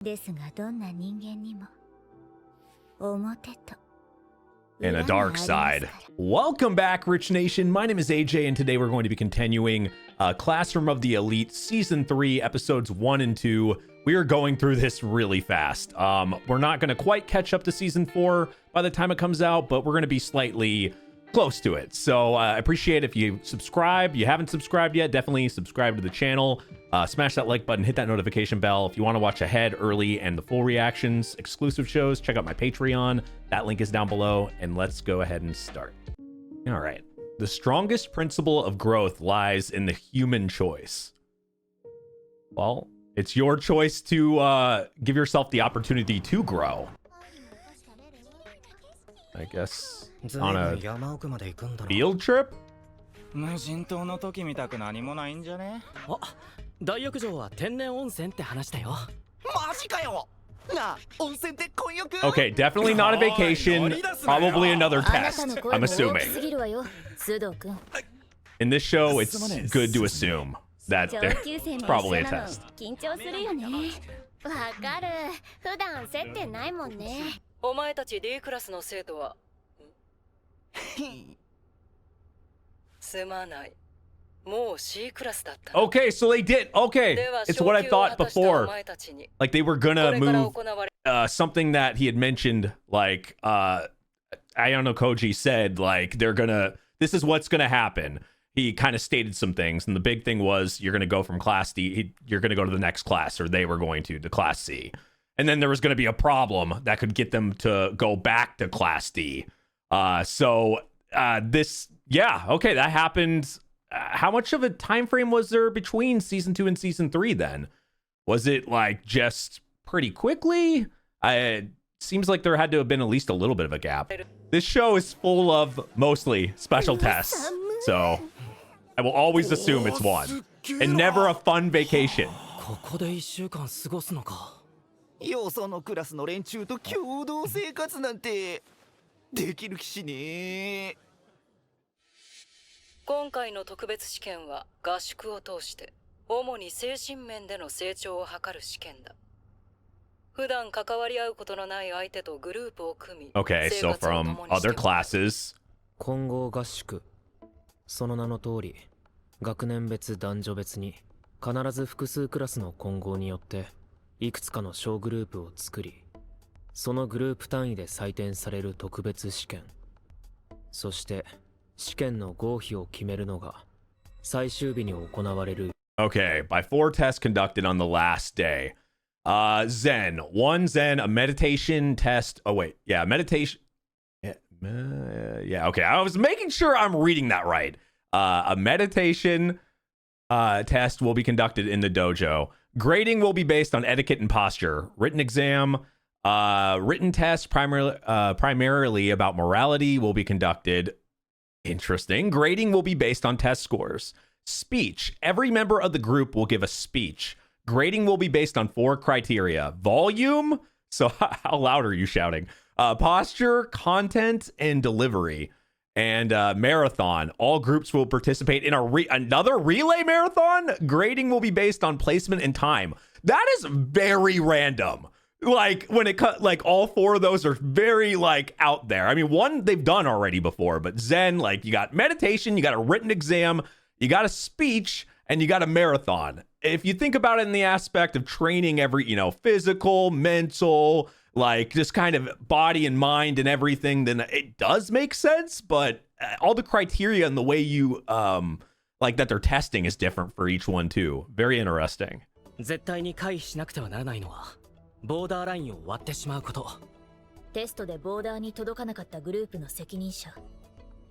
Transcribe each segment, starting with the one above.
ですがどんな人間にも表と and a dark side. Welcome back, Rich Nation. My name is AJ, and today we're going to be continuing Classroom of the Elite Season 3, Episodes 1 and 2. We are going through this really fast. We're not going to quite catch up to Season 4 by the time it comes out, but we're going to be slightly close to it. So I appreciate if you subscribe. You haven't subscribed yet, definitely subscribe to the channel. Smash that like button, hit that notification bell. If you want to watch ahead, early, and the full reactions, exclusive shows, check out my Patreon. That link is down below, and let's go ahead and start. All right. The strongest principle of growth lies in the human choice. Well, it's your choice to give yourself the opportunity to grow. I guess on a field trip? 無人島の時みたく何もないんじゃね？あ、大浴場は天然温泉って話だよ。マジかよ。なあ、温泉って混浴？ Okay, definitely not a vacation. Probably another test, I'm assuming. In this show, it's good to assume that there's probably a test. わかる。普段接点ないもんね。お前たち D クラスの生徒はすまない。もう C クラスだった。Okay, so they did. Okay, it's what I thought before. Like they were gonna move something that he had mentioned. Like Ayano Koji said, like they're gonna. This is what's gonna happen. He kind of stated some things, and the big thing was you're gonna go from class D. You're gonna go to the next class, or they were going to class C. And then there was going to be a problem that could get them to go back to Class D. This, yeah, okay, that happened. How much of a time frame was there between Season 2 and Season 3 then? Was it like just pretty quickly? It seems like there had to have been at least a little bit of a gap. This show is full of mostly special tests. So I will always assume it's one. And never a fun vacation. ここで1週間過ごすのか。よそのクラスの連中と共同生活なんてできる気しねえ。今回の特別試験は合宿を通して主に精神面での成長を図る試験だ。普段関わり合うことのない相手とグループを組み、Okay, so from other classes. 混合合宿。その名の通り、学年別男女別に必ず複数クラスの混合によっていくつかの小グループを作り、そのグループ単位で採点される特別試験。そして試験の合否を決めるのが最終日に行われる。Okay, by 4 tests conducted on the last day. Zen. One Zen, a meditation test. Oh, wait. Yeah, meditation. Yeah, okay. I was making sure I'm reading that right. A meditation test will be conducted in the dojo. Grading will be based on etiquette and posture. Written exam, written test primarily about morality will be conducted. Interesting. Grading will be based on test scores. Speech. Every member of the group will give a speech. Grading will be based on 4 criteria. Volume. So how loud are you shouting? Posture, content, and delivery. And marathon. All groups will participate in another relay marathon. Grading will be based on placement and time. That is very random. Like when it cut, like all 4 of those are very like out there. I mean, one they've done already before, but Zen, like you got meditation, you got a written exam, you got a speech, and you got a marathon. If you think about it in the aspect of training every, physical, mental, like just kind of body and mind and everything, then it does make sense. But all the criteria and the way you like that they're testing is different for each one too. Very interesting. 絶対に回避しなくてはならないのはボーダーラインを割ってしまうこと。テストでボーダーに届かなかったグループの責任者、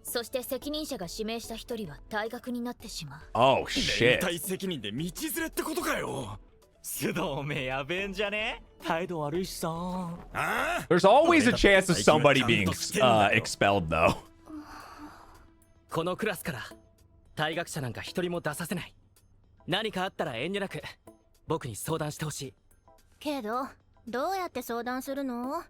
そして責任者が指名した一人は退学になってしまう。Oh shit. 連帯責任で道連れってことかよ。須藤おめえやべえんじゃね？態度悪いしさ。There's always a chance of somebody being expelled though. このクラスから退学者なんか一人も出させない。何かあったら遠慮なく僕に相談してほしい。けど、どうやって相談するの？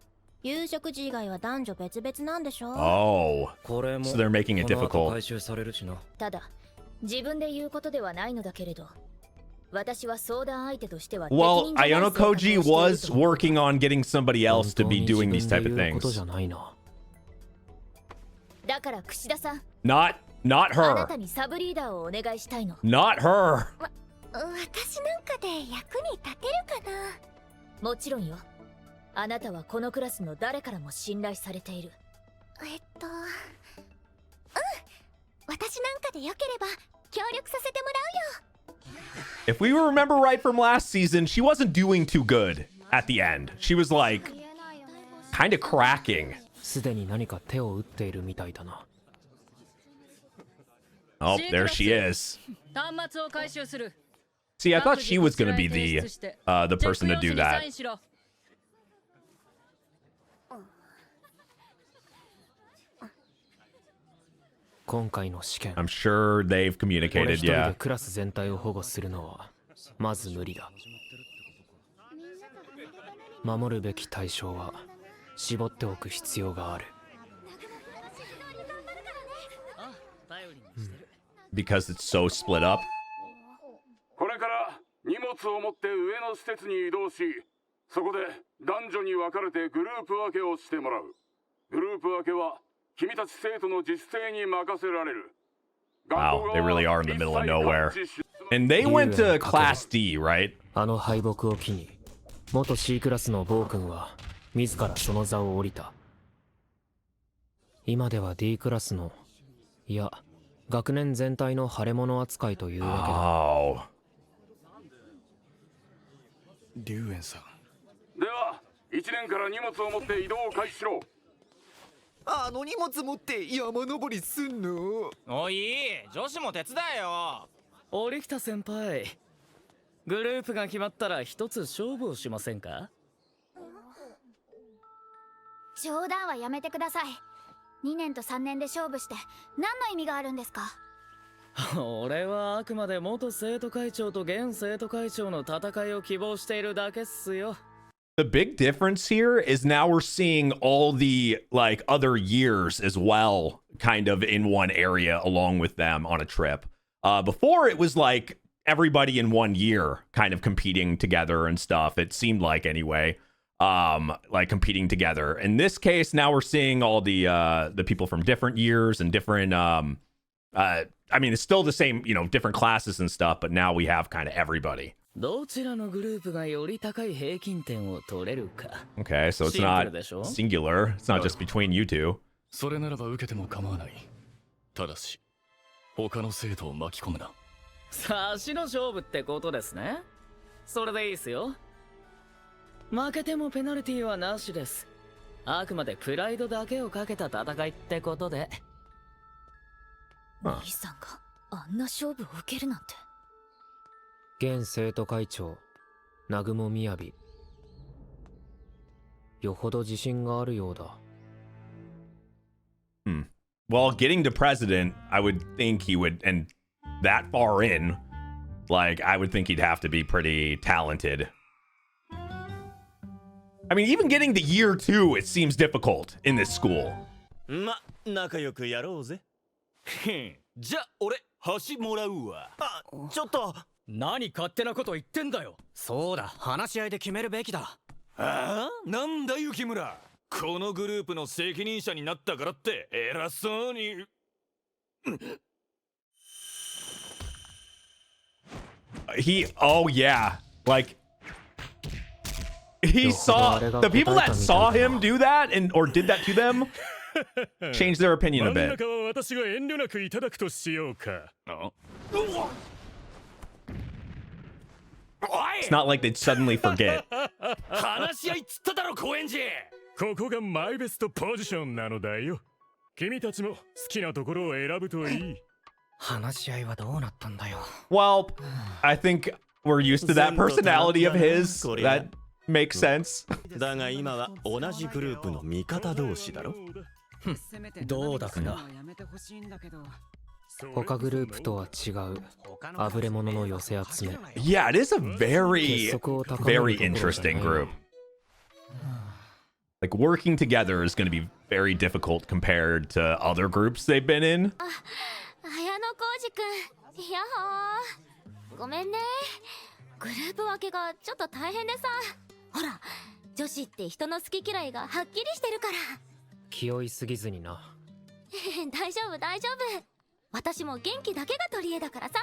夕食時以外は男女別々なんでしょ？ Oh, これも so they're making it この後 difficult. 回収されるしな。ただ、自分で言うことではないのだけれど、私は相談相手としては Well, 適任じゃない Ayano 生活をしてい Koji ると was working on getting somebody else to be 本当 doing に these 自 type 分 of で言うことじ things. ゃないな。だから櫛田さん、 Not あな her. たにサブリーダーをお願いしたいの。 Not her. 私なんかで役に立てるかな。もちろんよ。あなたはこのクラスの誰からも信頼されている。私なんかでよければ協力させてもらうよ。 If we remember right from last season, she wasn't doing too good at the end. She was like kind of cracking. すでに何か手を打っているみたいだな。 Oh, there she is. 端末を回収する。 See, I thought she was going to be the person to do that. 今回の試験、 I'm sure they've 俺 communicated, 一人で yeah. クラス全体を保護するのはまず無理だ。守るべき対象は絞っておく必要がある。 Because it's so split up. これから荷物を持って上の施設に移動し、そこで男女に分かれてグループ分けをしてもらう。グループ分けは君たち生徒の自主性に任せられる。 Wow, they really are in the middle of nowhere. And they went to Class D, right? あの敗北を機に元 C クラスの暴君は自らその座を降りた。今では D クラスの、いや学年全体の腫れ物扱いというわけだ。 Oh. 龍炎さん、では、1年から荷物を持って移動を開始しろ。あの荷物持って山登りすんの？おい、女子も手伝えよ。折北先輩、グループが決まったら一つ勝負をしませんか？冗談はやめてください。2年と3年で勝負して何の意味があるんですか？俺はあくまで元生徒会長と現生徒会長の戦いを希望しているだけっすよ。 The big difference here is now we're seeing all the like other years as well, kind of in one area along with them on a trip. Before it was like everybody in one year kind of competing together and stuff. It seemed like anyway, like competing together. In this case, now we're seeing all the people from different years and different. I mean, it's still the same, you know, different classes and stuff, but now we have kind of everybody. どちらのグループがより高い平均点を取れるか。 Okay, so it's not シンプルでしょ？ singular. It's not just between you two. それならば受けても構わない。ただし、他の生徒を巻き込むな。差しの勝負ってことですね。それでいいっすよ。負けてもペナルティーはなしです。あくまでプライドだけをかけた戦いってことで。兄さんがあんな勝負を受けるなんて。現生徒会長南雲みやび、よほど自信があるようだ。 Well, getting to president, I would think he would, and that far in, like, I would think he'd have to be pretty talented. I mean, even getting to year 2, it seems difficult in this school. ま、仲良くやろうぜ。じゃ、俺、橋もらうわ。あ、ちょっと。何勝手なこと言ってんだよ。そうだ、話し合いで決めるべきだ。ああ、なんだ雪村。このグループの責任者になったからって偉そうに。Oh yeah, like he saw the people that saw him do that and or did that to them changed their opinion a bit. は私が遠慮なくいただくとしようか。It's not like they'd suddenly forget. 話し合いっつっただろ、高円寺。ここがマイベストポジションなのだよ。君たちも好きなところを選ぶといい。話し合いはどうなったんだよ。 Well, I think we're used to that personality of his. That makes sense. だが今は同じグループの味方同士だろ。どうだかな。他グループとは違うあぶれ者の寄せ集め。 Yeah, it is a very, very interesting group. Like working together is going to be very difficult compared to other groups they've been in. 綾野浩二くん、やっほー。ごめんね。グループ分けがちょっと大変でさ。ほら、女子って人の好き嫌いがはっきりしてるから。気負いすぎずにな。大丈夫大丈夫。私も元気だけが取り柄だからさ。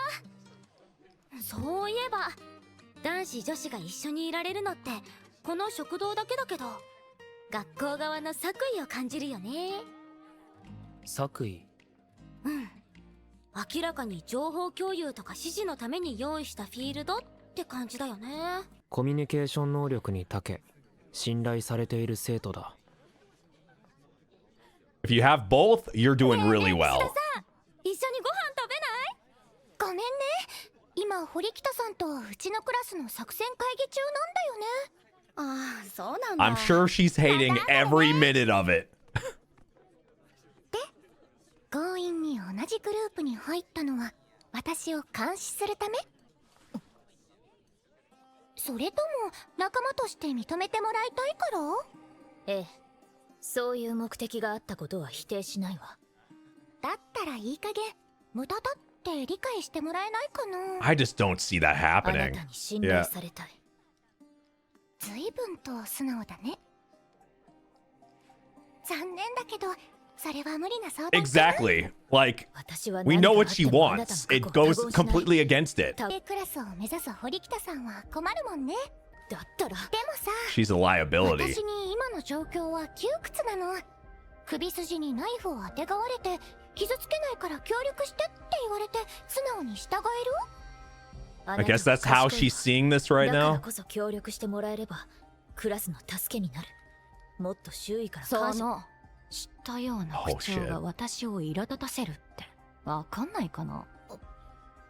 そういえば男子女子が一緒にいられるのってこの食堂だけだけど、学校側の作為を感じるよね。作為？うん、明らかに情報共有とか指示のために用意したフィールドって感じだよね。コミュニケーション能力に長け、信頼されている生徒だ。If you have both, you're doing really well. 一緒にご飯食べない？ごめんね。今堀北さんとうちのクラスの作戦会議中なんだよね。ああ、そうなんだ。 I'm sure she's hating every minute of it. で、強引に同じグループに入ったのは私を監視するため？それとも仲間として認めてもらいたいから？ええ、そういう目的があったことは否定しないわ。だったらいい加減無駄だって理解してもらえないかな。 I just don't see that あな happening. たに信頼されたい。随分と素直だね。残念だけどそれは無理な相談。 Exactly. Like, we know what she wants. It goes completely against it. クラスを目指す堀北さんは困るもんね。だったらでもさ、 She's a liability. 私に今の状況は窮屈なの。首筋にナイフをあてがわれて傷つけないから協力してって言われて素直に従える？ I guess that's how she's seeing this right だから now. こそ協力してもらえればクラスの助けになる。もっと周囲から感謝。知ったような口調が私を苛立たせるってわかんないかな。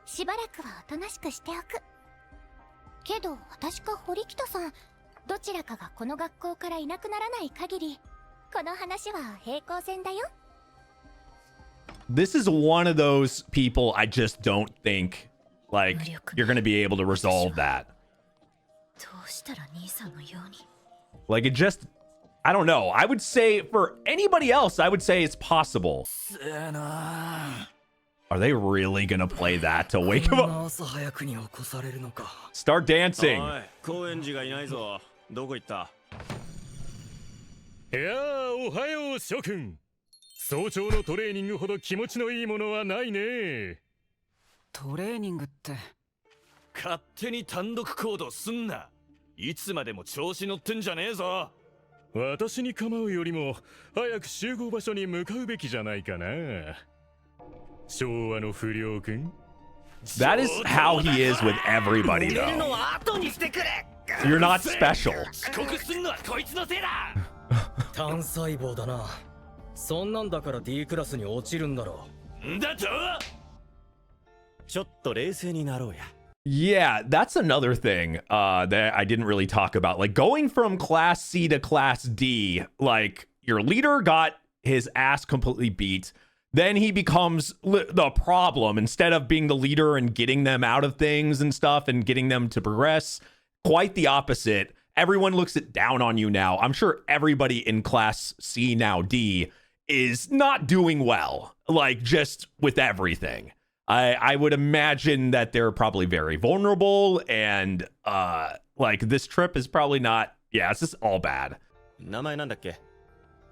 しばらくはおとなしくしておくけど、私か堀北さんどちらかがこの学校からいなくならない限りこの話は平行線だよ。 This is one of those people I just don't think, like, you're gonna be able to resolve that. どうしたら兄さんのように。 Like, it just, I don't know. I would say for anybody else, I would say it's possible. Are they really gonna play that to wake him up? Start dancing. 高円寺がいないぞ。どこ行った？いやー、おはよう諸君。早朝のトレーニングほど気持ちのいいものはないね。トレーニングって勝手に単独行動すんな。いつまでも調子乗ってんじゃねえぞ。私に構うよりも早く集合場所に向かうべきじゃないかな。昭和の不良君。 That is how he is with everybody, though. You're not special. 遅刻すんのはこいつのせいだ。単細胞だな。そんなんだから D クラスに落ちるんだろう。んだと？ちょっと冷静になろうや。 Yeah, that's another thing that I didn't really talk about. Like, going from Class C to Class D, like, your leader got his ass completely beat. Then he becomes the problem instead of being the leader and getting them out of things and stuff and getting them to progress. Quite the opposite. Everyone looks it down on you now. I'm sure everybody in Class C, now D, is not doing well, like, just with everything. I would imagine that they're probably very vulnerable and like, this trip is probably not, yeah, it's just all bad. 名前なんだっけ？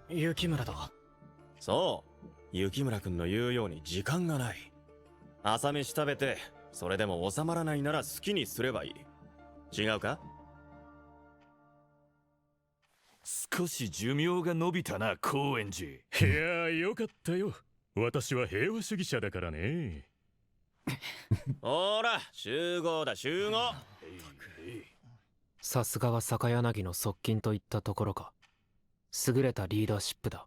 雪村だ。そう。雪村くんの言うように時間がない。朝飯食べて、それでも収まらないなら好きにすればいい。違うか？少し寿命が伸びたな、高円寺。いやー、よかったよ。私は平和主義者だからね。ほら、集合だ、集合。さすがは坂柳の側近といったところか。優れたリーダーシップだ。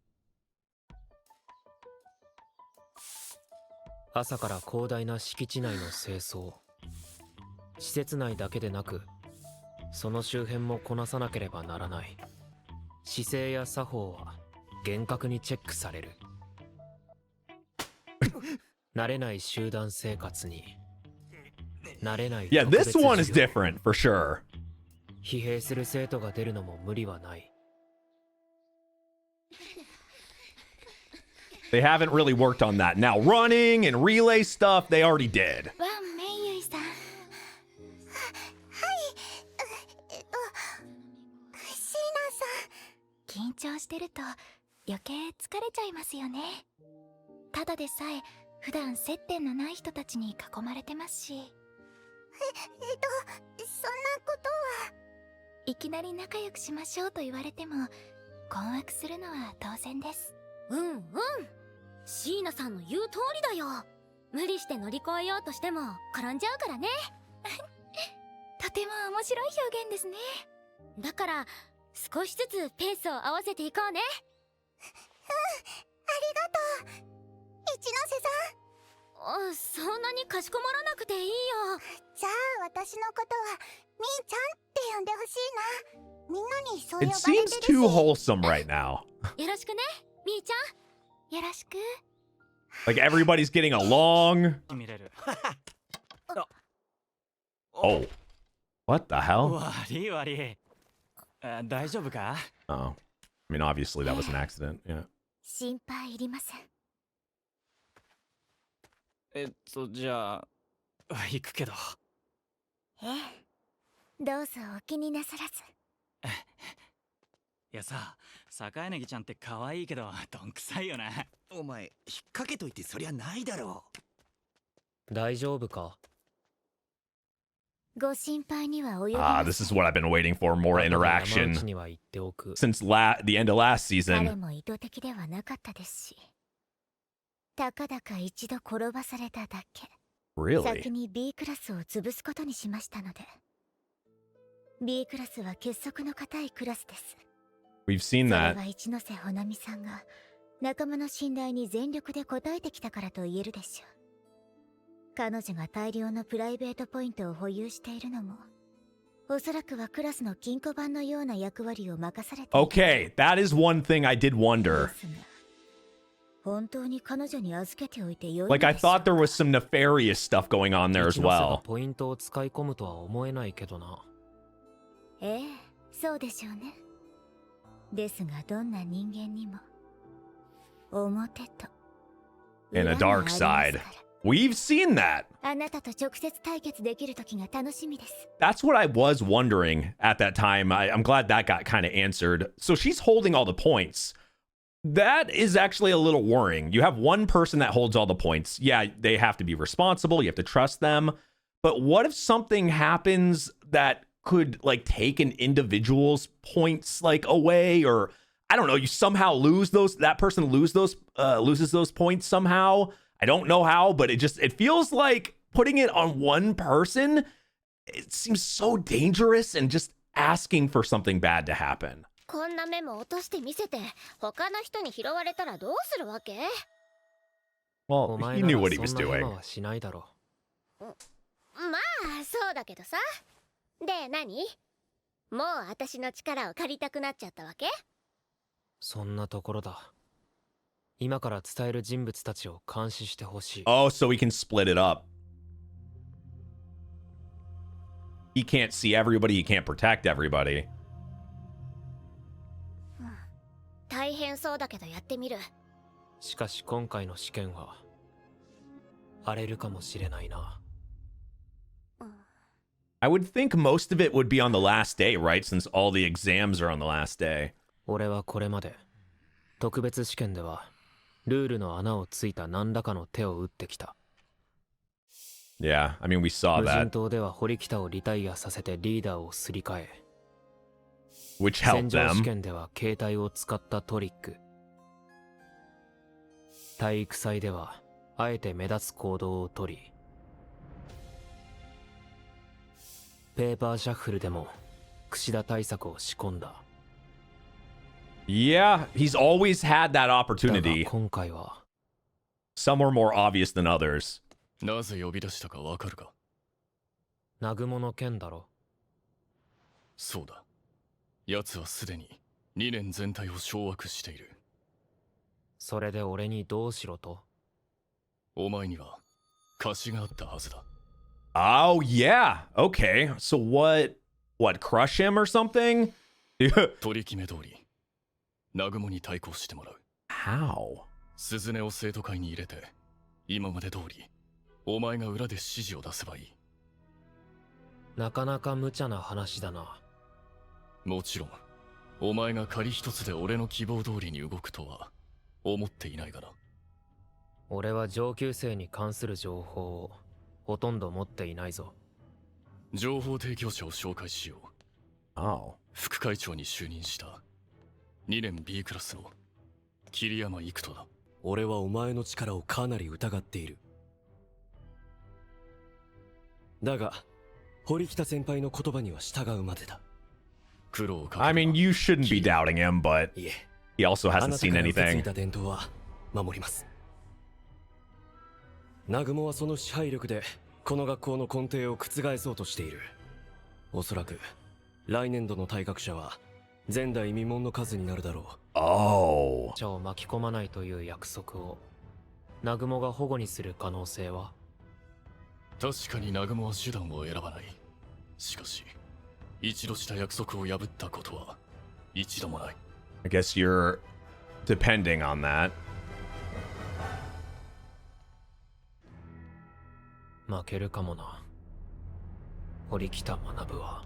朝から広大な敷地内の清掃。施設内だけでなく、その周辺もこなさなければならない。姿勢や作法は厳格にチェックされる。慣れない集団生活に慣れない。 Yeah, this one is different for sure. 疲弊する生徒が出るのも無理はない。They haven't really worked on that. Now, running and relay stuff, they already did. わんめいゆいさん、さん、緊張してると余計疲れちゃいますよね。ただでさえ普段接点のない人たちに囲まれてますし。そんなことは。いきなり仲良くしましょうと言われても困惑するのは当然です。椎名さんの言う通りだよ。無理して乗り越えようとしても転んじゃうからね。とても面白い表現ですね。だから少しずつペースを合わせていこうね。ありがとう、一ノ瀬さん。そんなにかしこまらなくていいよ。じゃあ私のことはみーちゃんって呼んでほしいな。みんなにそう呼 It ばれてる seems し。 too wholesome right now. よろしくね、みーちゃん。よろしく。 Like everybody's getting along. 見れる。Oh. What the hell? 悪い悪い。大丈夫か？ Oh. I mean, obviously that was an accident. Yeah. 心配いりません。じゃあ行くけど。どうぞお気になさらず。いやさ、坂柳ちゃんって可愛いけどどんくさいよな。お前引っ掛けといてそりゃないだろ大丈夫か？ご心配には及びま Ah, せん。 this is what I've been waiting for. More 山内 interaction には言っておく。 since the end of last 彼 season. も意図的ではなかったですし、たかだか一度転ばされただけ。先 Really? に B クラスを潰すことにしましたので。B クラスは結束の固いクラスです。 We've seen それ that. は一ノ瀬ほなみさんが仲間の信頼に全力で応えてきたからと言えるでしょう。彼女が大量のプライベートポイントを保有しているのも、おそらくはクラスの金庫番のような役割を任されている。 Okay, that is one thing I did wonder. ですが、本当に彼女に預けておいてよいの Like, I でしょう thought there was some nefarious stuff going on there as 一ノ瀬が well. ポイントを使い込むとは思えないけどな。ええ、そうでしょうね。ですがどんな人間にも表と And a 裏があり dark ます side. から。 We've seen that. あなたと直接対決できる時が楽しみです。 That's what I was wondering at that time. I'm glad that got kind of answered. So she's holding all the points. That is actually a little worrying. You have one person that holds all the points. Yeah, they have to be responsible. You have to trust them. But what if something happens that could like take an individual's points like away, or I don't know, you somehow lose those, that person loses those points somehow. I don't know how, but it feels like putting it on one person, it seems so dangerous and just asking for something bad to happen. こんなメモ落として見せて他の人に拾われたらどうするわけ？ Well, お前 he な knew ら what he そ was んなヘ doing. マはしないだろう。まあそうだけどさ。で何？もう私の力を借りたくなっちゃったわけ？そんなところだ。今から伝える人物たちを監視してほしい。 Oh, so we can split it up. He can't see everybody. He can't protect everybody. 大変そうだけどやってみる。しかし今回の試験は荒れるかもしれないな。I would think most of it would be on the last day, right? Since all the exams are on the last day. 俺はこれまで特別試験ではルールの穴をついた何らかの手を打ってきた。 Yeah, I mean, we saw 無人 that, 島では堀北をリタイアさせてリーダーをすり替え、 which 戦 helped 場試 them. 験では携帯を使ったトリック、体育祭ではあえて目立つ行動をとり、ペーパーシャッフルでも櫛田対策を仕込んだ。 Yeah, he's always had that だが opportunity. 今回は Some were more obvious than others. なぜ呼び出したかわかるか？南雲の件だろ。そうだ。奴はすでに2年全体を掌握している。それで俺にどうしろと？お前には貸しがあったはずだ。 Oh, yeah. Okay. So what, crush him or something? 取り決め通り、南雲に対抗してもらう。 How? 鈴音を生徒会に入れて、今まで通り、お前が裏で指示を出せばいい。なかなか無茶な話だな。もちろん、お前が仮一つで俺の希望通りに動くとは思っていないがな。俺は上級生に関する情報をほとんど持っていないぞ。情報提供者を紹介しよう。Oh. 副会長に就任した2年 B クラスの桐山育人だ。俺はお前の力をかなり疑っている。だが堀北先輩の言葉には従うまでだ。苦労をかけ I mean, you shouldn't be doubting him, but いえ、 he also あ hasn't なた seen から受け継 anything. いだ伝統は守ります。南雲はその支配力でこの学校の根底を覆そうとしている。おそらく来年度の退学者は前代未聞の数になるだろう。Oh. 者を巻き込まないという約束を南雲が保護にする可能性は？確かに南雲は手段を選ばない。しかし一度した約束を破ったことは一度もない。 I guess you're depending on that. 負けるかもな、堀北学は。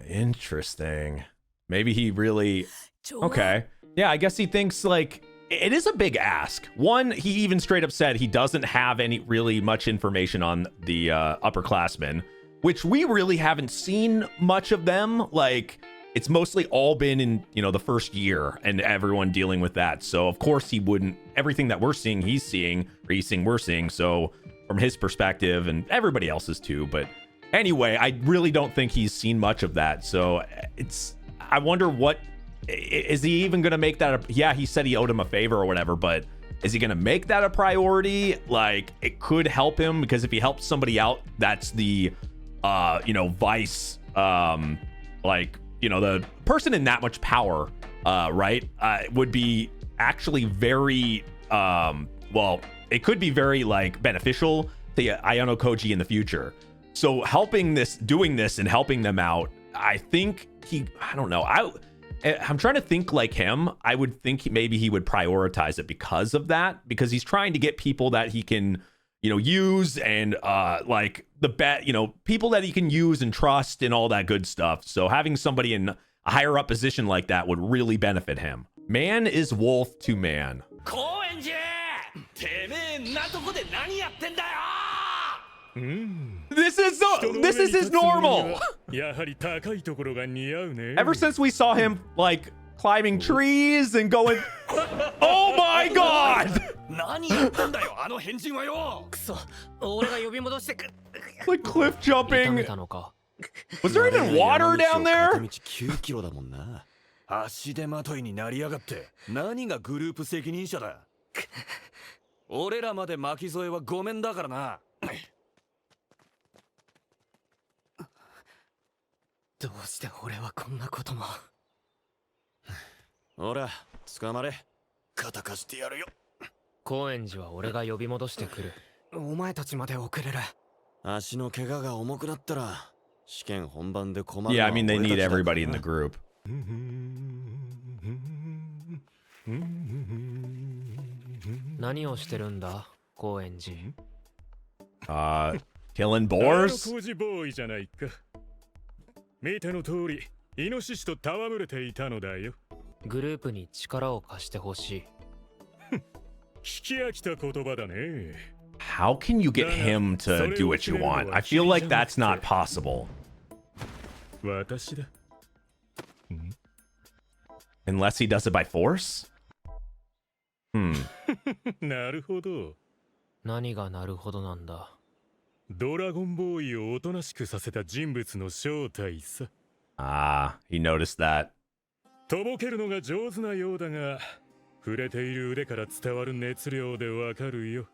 Interesting. Maybe he really... Okay. Yeah, I guess he thinks, like, it is a big ask. One, he even straight up said he doesn't have any really much information on the upperclassmen, which we really haven't seen much of them. Like, it's mostly all been in, you know, the first year and everyone dealing with that. So, of course, he wouldn't... Everything that we're seeing, he's seeing, or he's seeing, we're seeing. So, from his perspective, and everybody else's too, but... Anyway, I really don't think he's seen much of that. So it's, I wonder what, is he even going to make that? Yeah, he said he owed him a favor or whatever, but is he going to make that a priority? Like, it could help him, because if he helps somebody out, that's the, you know, vice, like, you know, the person in that much power, right, would be actually very, well, it could be very, like, beneficial to Ayano Koji in the future. So doing this and helping them out, I think I don't know. I'm trying to think like him. I would think maybe he would prioritize it because of that, because he's trying to get people that he can, you know, use and like people that he can use and trust and all that good stuff. So having somebody in a higher up position like that would really benefit him. Man is wolf to man. This is his normal. Ever since we saw him like climbing trees and going, oh my god! Like cliff jumping. Was there even water down there? 足手まといになりやがって何がグループ責任者だ。俺らまで巻き添えはごめんだからな。どうして俺はこんなことも。ほら、捕まれ。肩貸してやるよ。高円寺は俺が呼び戻してくる。お前たちまで遅れる。足の怪我が重くなったら試験本番で困る。Yeah, I mean they need everybody in the group. 何をしてるんだ、高円寺。killing boars? 工事ボーイじゃないか。見ての通り、イノシシと戯れていたのだよ。グループに力を貸してほしい。聞き飽きた言葉だね。How can you get him to do what you want? I feel like that's not possible. 私だ。Unless he does it by force? なるほど。何がなるほどなんだ。ドラゴンボーイをおとなしくさせた人物の正体さ。He noticed that. とぼけるのが上手なようだが、触れている腕から伝わる熱量でわかるよ。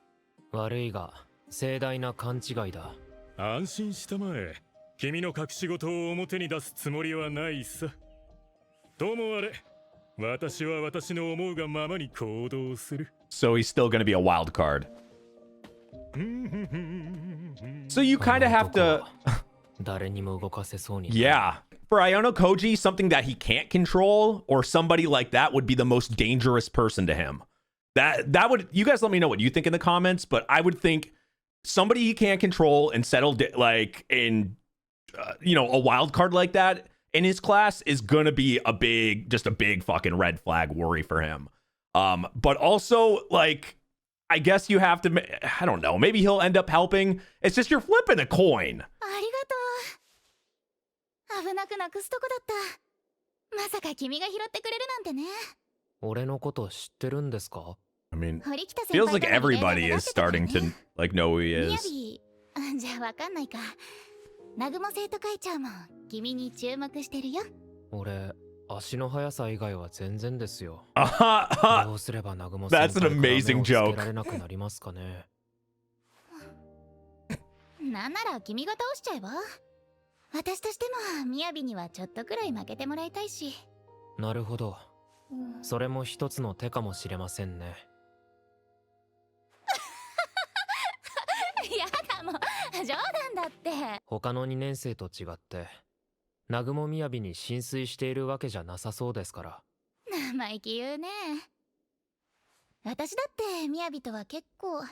悪いが、盛大な勘違いだ。安心したまえ。君の隠し事を表に出すつもりはないさ。ともあれ、私は私の思うがままに行動する。So he's still going to be a wild card. So you kind of have to... 誰にも動かせそうに。Yeah. For Ayano Koji, something that he can't control, or somebody like that would be the most dangerous person to him. That would... You guys let me know what you think in the comments, but I would think somebody he can't control and settle like in, you know, a wild card like that in his class is gonna be a big fucking red flag worry for him. But also, like, I guess you have to, I don't know, maybe he'll end up helping. It's just you're flipping a coin. ありがとう。危なくなくすとこだった。まさか君が拾ってくれるなんてね。俺のこと知ってるんですか？ I mean, 堀北先 feels 輩 like から連絡 everybody が is 出てたから starting to ね。 like know who he みや is. び、じゃあわかんないか。南雲生徒会長も君に注目してるよ。俺、足の速さ以外は全然ですよ。どうすれば南雲 That's 先 an 輩から目 amazing をつけ joke. られなくなりますかね。なんなら君が倒しちゃえば。私としてもみやびにはちょっとくらい負けてもらいたいし。なるほど。それも一つの手かもしれませんね。やだもう、冗談だって。他の2年生と違って、南雲みやびに浸水しているわけじゃなさそうですから。生意気言うね。私だってみやびとは結構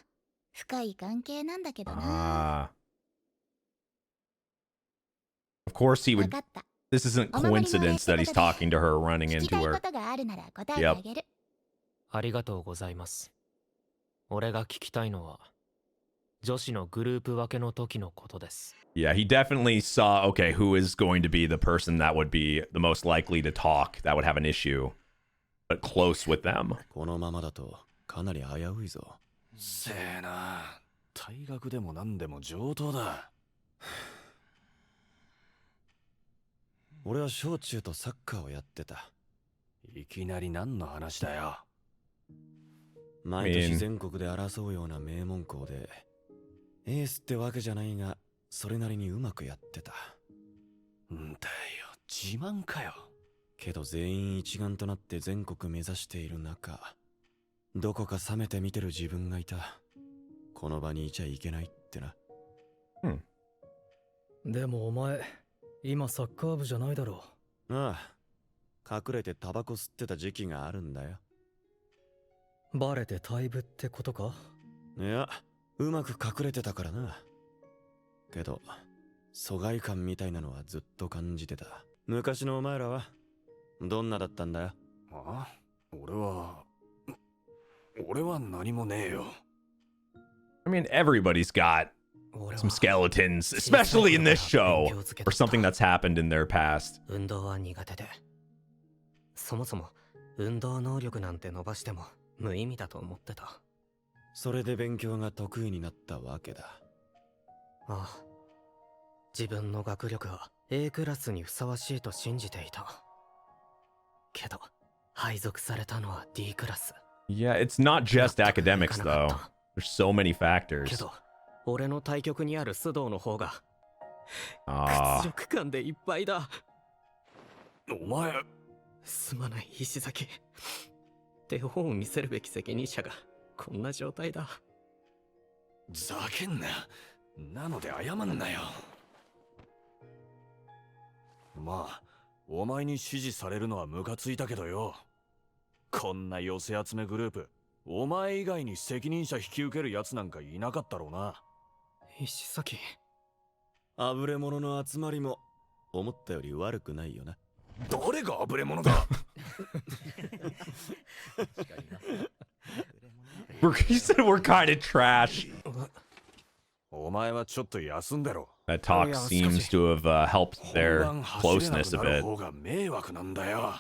深い関係なんだけどな。Of course he would. わかった。 This isn't coincidence that he's talking to her, running 聞きた into い her. ことがあるなら答えてあげる。ありがとうございます。俺が聞きたいのは、女子のグループ分けの時のことです。Yeah, he definitely saw, okay, who is going to be the person that would be the most likely to talk, that would have an issue, but close with them. このままだとかなり危ういぞ。せえな。退学でも何でも上等だ。俺は小中とサッカーをやってた。いきなり何の話だよ。毎年全国で争うような名門校で、エースってわけじゃないが、それなりにうまくやってた。んだよ、自慢かよ。けど全員一丸となって全国目指している中、どこか冷めて見てる自分がいた。この場にいちゃいけないってな。でもお前、今サッカー部じゃないだろう。ああ、隠れてタバコ吸ってた時期があるんだよ。バレて退部ってことか？いや、うまく隠れてたからな。けど、疎外感みたいなのはずっと感じてた。昔のお前らはどんなだったんだよ。あ？俺は何もねえよ。I mean, everybody's got some skeletons, especially in this show, or something that's happened in their past. 運動は苦手で、そもそも運動能力なんて伸ばしても無意味だと思ってた。それで勉強が得意になったわけだ。ああ、自分の学力は A クラスにふさわしいと信じていた。けど、配属されたのは D クラス。Yeah, it's not just academics, though. There's so many け factors. ど、俺の対局にある須藤の方が、あ屈辱感でいっぱいだ。お前、すまない石崎。手本を見せるべき責任者がこんな状態だ。ざけんな。なので謝んなよ。まあ、お前に指示されるのはムカついたけどよ。こんな寄せ集めグループ、お前以外に責任者引き受けるやつなんかいなかったろうな。石崎。あぶれ者の集まりも思ったより悪くないよな。誰があぶれ者だHe said we're kind of trash. お前はちょっと休んでろ。 That talk seems to have helped their closeness a 本番走れなくなる bit. 方が迷惑なんだよ。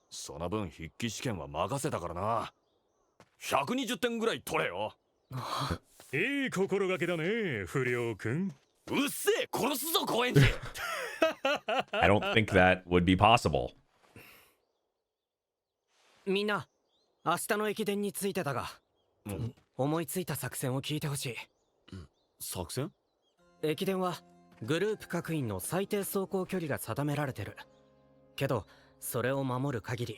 その分筆記試験は任せたからな。120点ぐらい取れよ。いい心がけだね、不良くん。うっせえ、殺すぞ高円寺。I don't think that would be possible. みんな、明日の駅伝についてだが、思いついた作戦を聞いてほしい。作戦？駅伝はグループ各員の最低走行距離が定められてる。けど、それを守る限り、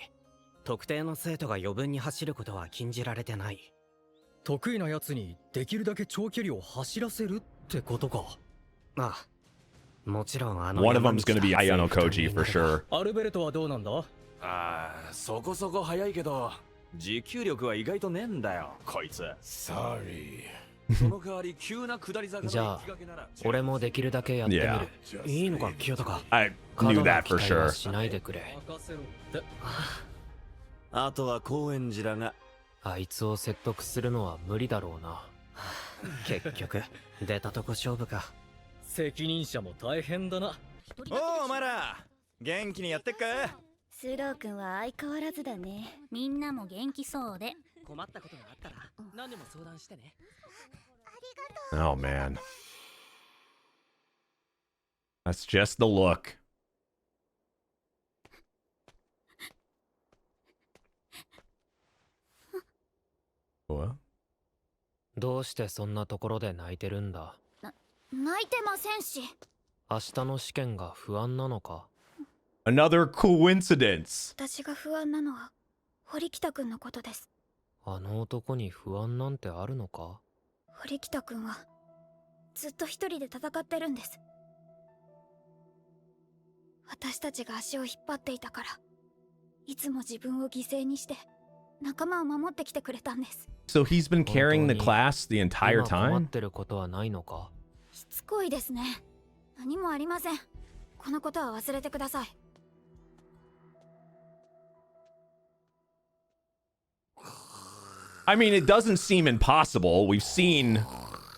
特定の生徒が余分に走ることは禁じられてない。得意なやつにできるだけ長距離を走らせるってことか。ああ、もちろんOne of them's gonna be Ayano Koji for sure. アルベルトはどうなんだ？ああ、そこそこ速いけど、持久力は意外とねえんだよ、こいつ。Sorry. その代わり急な下り坂じゃあ俺もできるだけやってみる。 Yeah. いいのか清高。 I 過 knew 度な that 期 for 待は sure. しないでくれ。あとは高円寺だが、あいつを説得するのは無理だろうな。結局出たとこ勝負か。責任者も大変だな。おお前ら元気にやってっか。スロー君は相変わらずだね。みんなも元気そうで。困ったことがあったら何でも相談してね。 Oh man. That's just the look. What? どうしてそんなところで泣いてるんだ。泣いてませんし。明日の試験が不安なのか。 Another coincidence. 私が不安なのは堀北くんのことです。あの男に不安なんてあるのか。堀北くんはずっと一人で戦ってるんです。私たちが足を引っ張っていたから、いつも自分を犠牲にして仲間を守ってきてくれたんです。 So he's been carrying the class the entire 今困っ time? てることはないのか。しつこいですね。何もありません。このことは忘れてください。 I mean, it doesn't seem impossible. We've seen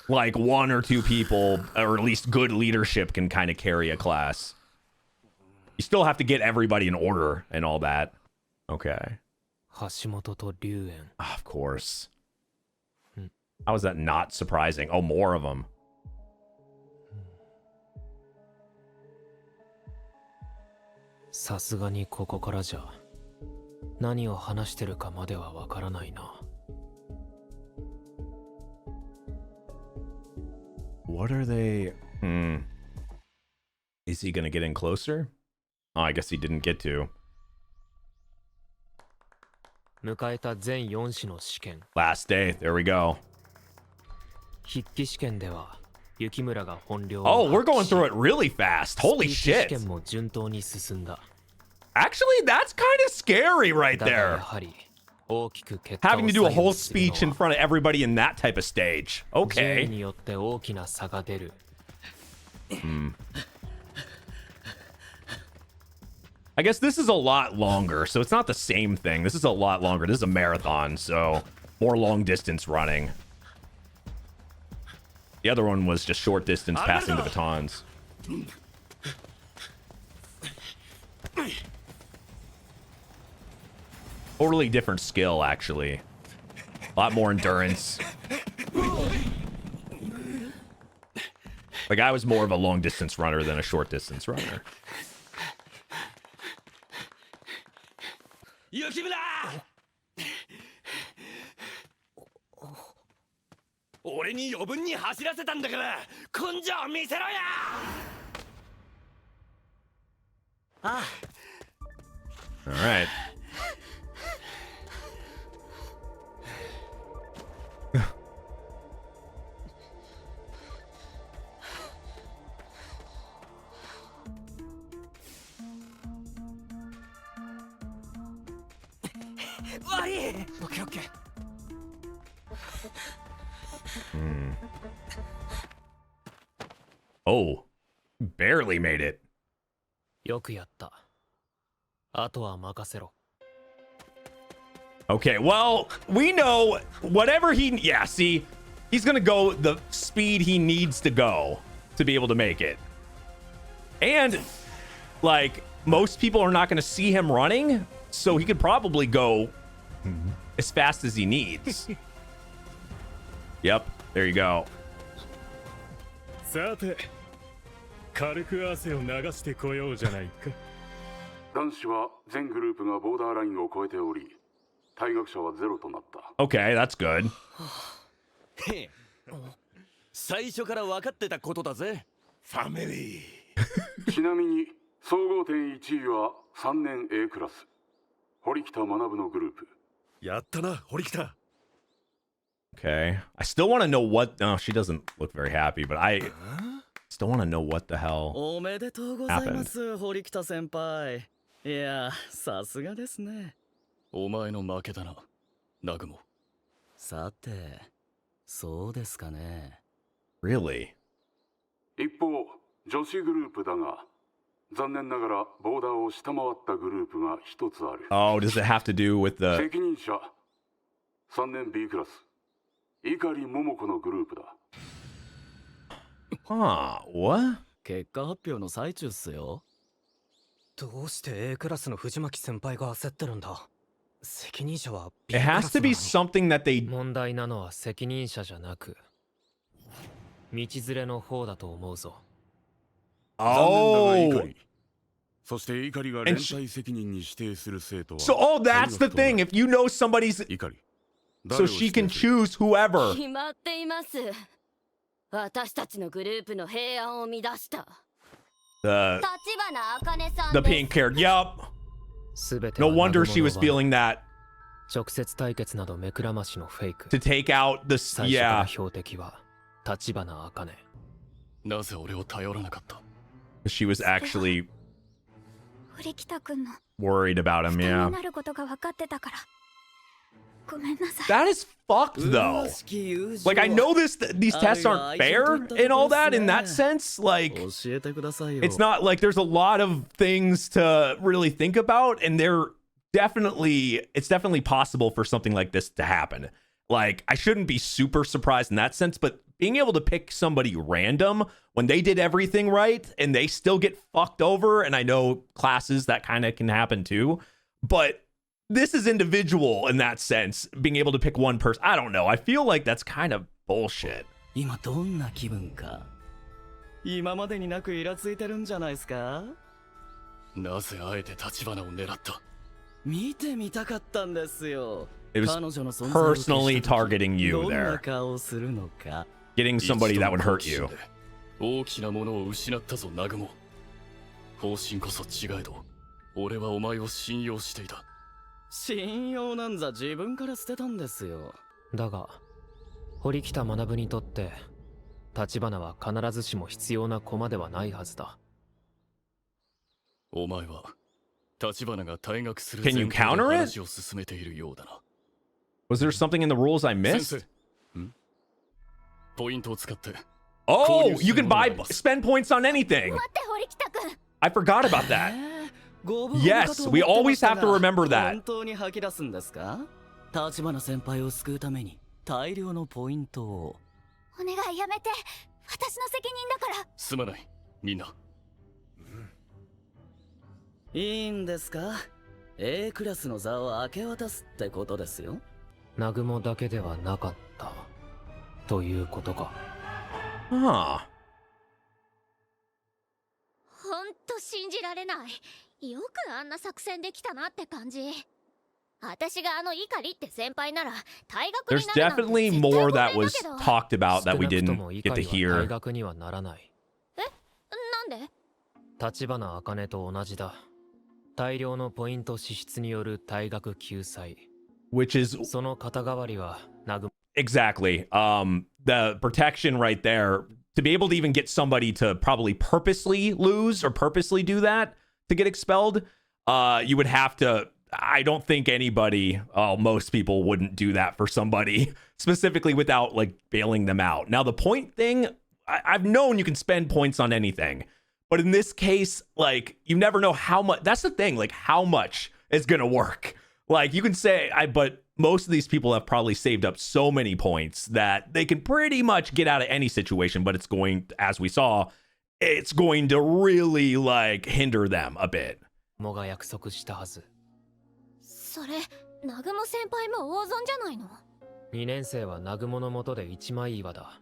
like one or two people, or at least good leadership, can kind of carry a class. You still have to get everybody in order and all that. Okay. 橋本と龍炎。 Of course. How is that not surprising? Oh, more of them. さすがにここからじゃ何を話してるかまではわからないな。 What are they? Is he gonna get in closer? Oh, I guess he didn't get to. 迎えた全4種の試験。 Last day. There we go. 筆記試験では雪村が本領を Oh, we're going 発揮 through it really fast. スピ Holy ーチ試 shit. 験も順当に進んだ。 Actually, that's kind of scary right だがや there. はり大きく結果を Having to do a 左 whole 右するの speech in は front of everybody in that type of stage. 順位 Okay. によって大きな差が出る。 I guess this is a lot longer, so it's not the same thing. This is a lot longer. This is a marathon, so more long distance running. The other one was just short distance passing the batons. Totally different skill, actually. A lot more endurance. The guy was more of a long distance runner than a short distance runner. 雪村俺に余分に走らせたんだから根性見せろや。ああ All right. Oh, barely made it. よくやった。あとは任せろ。 Okay, well, we know whatever he... Yeah, see, he's going to go the speed he needs to go to be able to make it. And, like, most people are not going to see him running, so he could probably go as fast as he needs. Yep, there you go. さて軽く汗を流してこようじゃないか。男子は全グループがボーダーラインを超えており、退学者はゼロとなった。 Okay, that's good. へえ最初から分かってたことだぜ。ファミリー。ちなみに総合点1位は3年 A クラス堀北学のグループ。やったな堀北。 Okay. I still want to know what... Oh, she doesn't look very happy, but I still want to know what the hell おめでとうございます堀北先輩。いやさすがですね。お前の負けだなナグモ。さてそうですかね。 Really? 一方女子グループだが残念ながらボーダーを下回ったグループが一つある。 Oh, does it have to do with the... 責任者3年 B クラス碇桃子のグループだ。 Huh, what? 結果発表の最中っすよ。どうして A クラスの藤巻先輩が焦ってるんだ。責任者は B It クラ has ス to な be のに。 something that they... 問題なのは責任者じゃなく道連れの方だと思うぞ。Oh! そして碇が連帯責任に指定する生徒は So, oh, that's the thing. If you know somebody's... So she can choose whoever. 決まっています。私たちのグループの平安を乱した The 橘茜さん the です。 pink haired. Yup. 全て No は wonder she was 南雲 feeling の that 直接対決など目くらましのフェイク。 to take out the... 最初から Yeah. 標的は橘茜。なぜ俺を頼らなかった？ She was actually 堀北くんの worried about him, 負担 yeah. になることが分かってたからごめんなさい。 That is fucked, though. Like, I know these tests aren't fair and all that in that sense. Like, 教えてくださいよ。 it's not like there's a lot of things to really think about, and it's definitely possible for something like this to happen. Like, I shouldn't be super surprised in that sense, but being able to pick somebody random when they did everything right and they still get fucked over, and I know classes that kind of can happen too, but this is individual in that sense, being able to pick one person. I don't know. I feel like that's kind of bullshit. 今どんな気分か。今までになくイラついてるんじゃないですか。なぜあえて橘を狙った？見てみたかったんですよ。 It was 彼女の存在を消した時 personally targeting you どんな there, 顔をするのか。 getting somebody that would hurt you. 大きなものを失ったぞ南雲。方針こそ違えど俺はお前を信用していた。信用なんざ自分から捨てたんですよ。だが堀北学にとって橘は必ずしも必要な駒ではないはずだ。お前は橘が退学する Can you 前提で counter it? 話を進めているようだな。 Was there something in the rules I 先 missed? 生、ん？ポイントを使って。 Oh, you can spend points on anything. 待って堀北くん。 I forgot about that. ご無 Yes, we always have to remember 本 that. 当に吐き出すんですか？橘先輩を救うために大量のポイントを。お願いやめて。私の責任だから。すまないみんな。いいんですか？ A クラスの座を明け渡すってことですよ。南雲だけではなかったということか。Huh. ほんと信じられない。よくあんな作戦できたなって感じ。私があの碇って先輩なら退学 There's になるなんて definitely 絶対 more ごめん that だ was けど。 talked about that we 少なくと didn't も get 碇 to は退 hear. 学にはならない。なんで？橘茜と同じだ。大量のポイント支出による退学救済。 Which is その肩代わりは南雲。 exactly the protection right there to be able to even get somebody to probably purposely lose or purposely do that to get expelled. You would have to. I don't think anybody, most people wouldn't do that for somebody specifically without like bailing them out. Now, the point thing, I've known you can spend points on anything, but in this case, like you never know how much. That's the thing, like how much is gonna work. Like you can say, but most of these people have probably saved up so many points that they can pretty much get out of any situation. But it's going, as we saw, it's going to really like hinder them a bit. もが約束したはず。それ南雲先輩も大損じゃないの。2年生は南雲の下で一枚岩だ。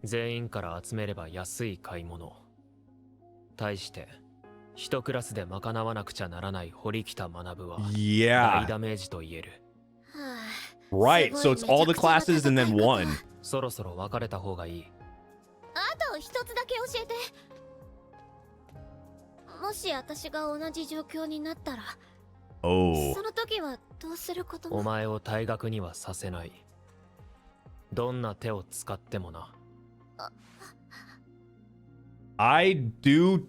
全員から集めれば安い買い物。対して一クラスで賄わなくちゃならない堀北学は Yeah. 大ダメージと言える。 Right, so it's all the classes and then one. そろそろ別れた方がいい。あと一つだけ教えて。もし私が同じ状況になったら、 Oh. その時はどうすることも。お前を退学にはさせない。どんな手を使ってもな。I do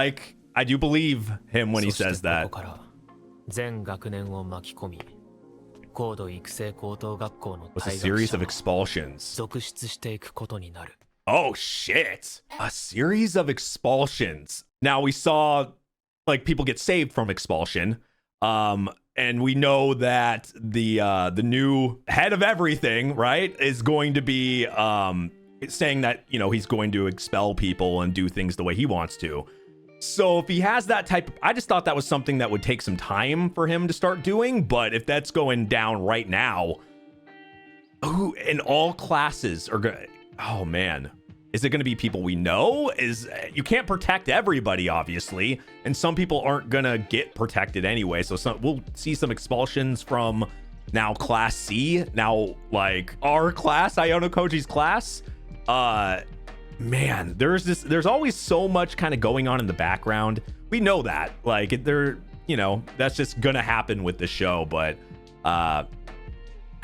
believe him when he says that. 全学年を巻き込み高度育成高等学校の Was a 退 series 学 of 者が expulsions. 続出していくことになる。 Oh shit! A series of expulsions. Now we saw like people get saved from expulsion. And we know that the new head of everything, right, is going to be saying that, you know, he's going to expel people and do things the way he wants to. So if he has that type of, I just thought that was something that would take some time for him to start doing, but if that's going down right now, who in all classes are going, oh man, is it going to be people we know? You can't protect everybody, obviously, and some people aren't going to get protected anyway. So we'll see some expulsions from now Class C, now like our class, Iono Koji's class. Man, there's always so much kind of going on in the background. We know that, like, you know, that's just gonna happen with the show. But I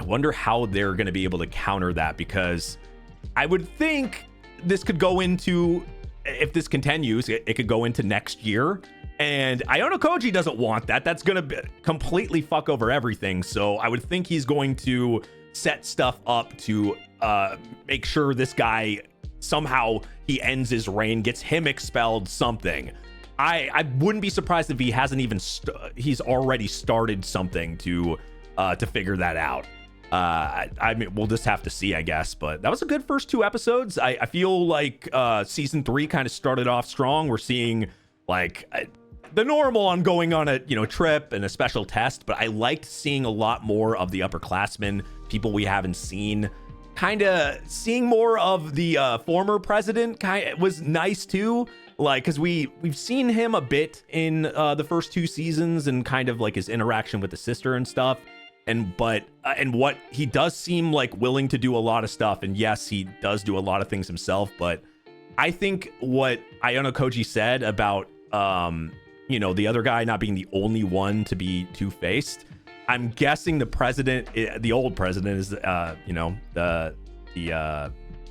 wonder how they're gonna be able to counter that, because I would think this could go into, if this continues, it could go into next year. And Iono Koji doesn't want that. That's gonna completely fuck over everything. So I would think he's going to set stuff up to make sure this guy somehow he ends his reign, gets him expelled, something. I wouldn't be surprised if he hasn't even he's already started something to figure that out. I mean, we'll just have to see, I guess. But that was a good first 2 episodes. I feel like season 3 kind of started off strong. We're seeing like the normal on going on a trip and a special test, but I liked seeing a lot more of the upperclassmen, people we haven't seen. Kind of seeing more of the former president was nice too, like, because we've seen him a bit in the first 2 seasons and kind of like his interaction with the sister and stuff, and what he does seem like willing to do a lot of stuff, and yes, he does do a lot of things himself. But I think what Iono Koji said about the other guy not being the only one to be two-faced, I'm guessing the president, the old president, is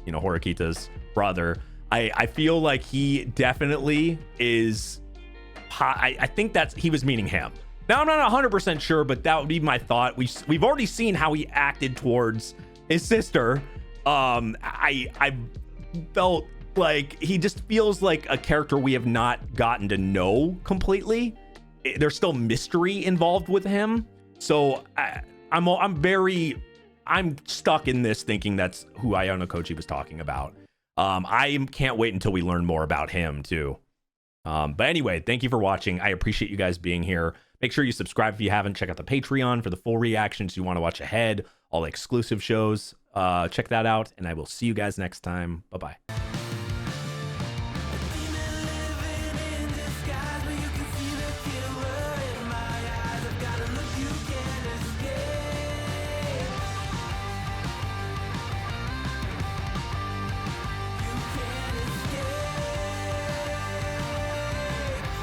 Horikita's brother. I feel like he definitely is. I think he was meaning him. Now I'm not 100% sure, but that would be my thought. We've already seen how he acted towards his sister. I felt like he just feels like a character we have not gotten to know completely. There's still mystery involved with him. So I'm stuck in this thinking that's who Iono Koji was talking about. I can't wait until we learn more about him too. But anyway, thank you for watching. I appreciate you guys being here. Make sure you subscribe if you haven't. Check out the Patreon for the full reactions you want to watch ahead. All the exclusive shows. Check that out, and I will see you guys next time. Bye-bye.